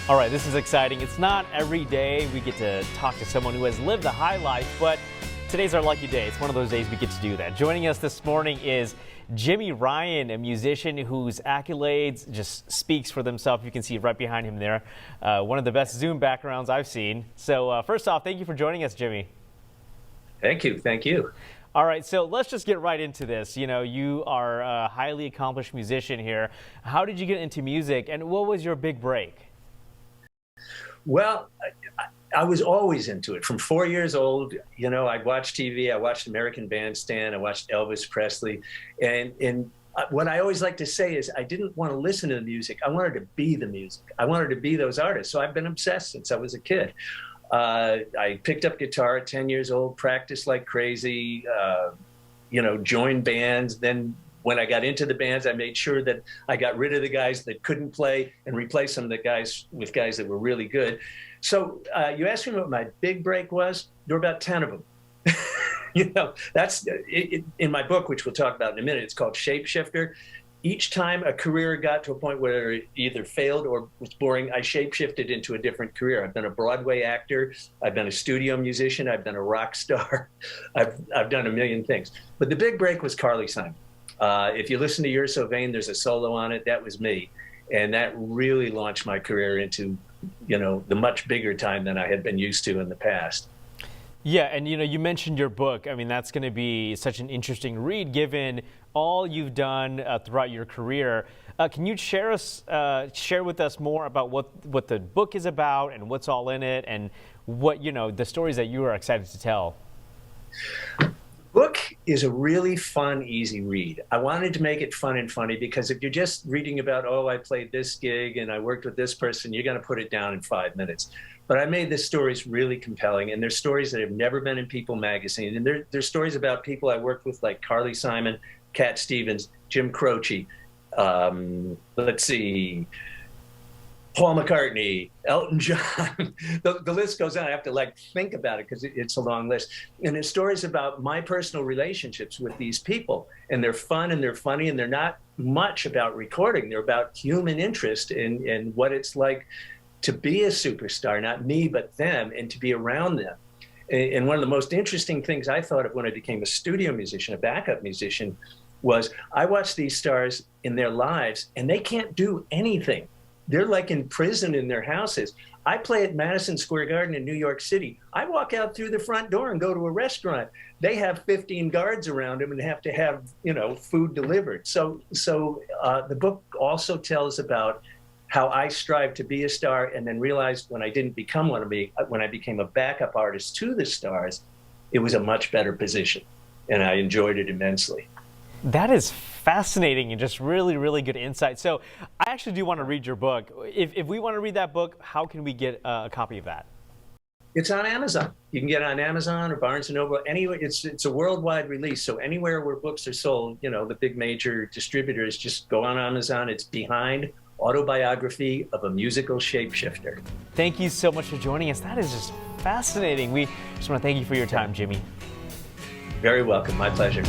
All right, this is exciting. It's not every day we get to talk to someone who has lived a high life, but today's our lucky day. It's one of those days we get to do that. Joining us this morning is Jimmy Ryan, a musician whose accolades just speaks for themselves. You can see right behind him there. One of the best Zoom backgrounds I've seen. So first off, thank you for joining us, Jimmy. Thank you. Thank you. All right, so let's just get right into this. You know, you are a highly accomplished musician here. How did you get into music, and what was your big break? Well, I was always into it. From 4 years old, you know, I'd watch TV. I watched American Bandstand. I watched Elvis Presley. And what I always like to say is I didn't want to listen to the music. I wanted to be the music. I wanted to be those artists. So I've been obsessed since I was a kid. I picked up guitar at 10 years old, practiced like crazy, you know, joined bands. Then when I got into the bands, I made sure that I got rid of the guys that couldn't play and replaced some of the guys with guys that were really good. So you asked me what my big break was. There were about 10 of them. You know, that's in my book, which we'll talk about in a minute. It's called Shapeshifter. Each time a career got to a point where it either failed or was boring, I shapeshifted into a different career. I've been a Broadway actor. I've been a studio musician. I've been a rock star. I've done a million things. But the big break was Carly Simon. If you listen to You're So Vain, there's a solo on it. That was me. And that really launched my career into, you know, the much bigger time than I had been used to in the past. Yeah, and you know, you mentioned your book. I mean, that's going to be such an interesting read given all you've done throughout your career. Can you share with us more about what the book is about and what's all in it and what, you know, the stories that you are excited to tell? Book is a really fun, easy read. I wanted to make it fun and funny because if you're just reading about, oh, I played this gig and I worked with this person, you're going to put it down in 5 minutes. But I made the stories really compelling, and they're stories that have never been in People magazine. And they're stories about people I worked with like Carly Simon, Cat Stevens, Jim Croce, let's see, Paul McCartney, Elton John. The list goes on. I have to like think about it because it's a long list. And it's stories about my personal relationships with these people. And they're fun and they're funny and they're not much about recording. They're about human interest in what it's like to be a superstar, not me, but them, and to be around them. And one of the most interesting things I thought of when I became a studio musician, a backup musician, was I watched these stars in their lives and they can't do anything. They're like in prison in their houses. I play at Madison Square Garden in New York City. I walk out through the front door and go to a restaurant. They have 15 guards around them and have to have, you know, food delivered. So the book also tells about how I strived to be a star and then realized when I didn't become one of me, when I became a backup artist to the stars, it was a much better position. And I enjoyed it immensely. That is fascinating and just really, really good insight. So I actually do want to read your book. If we want to read that book, how can we get a copy of that? It's on Amazon. You can get it on Amazon or Barnes & Noble. Anyway, it's a worldwide release. So anywhere where books are sold, you know, the big major distributors, just go on Amazon. It's Behind Autobiography of a Musical Shapeshifter. Thank you so much for joining us. That is just fascinating. We just want to thank you for your time, Jimmy. Very welcome. My pleasure.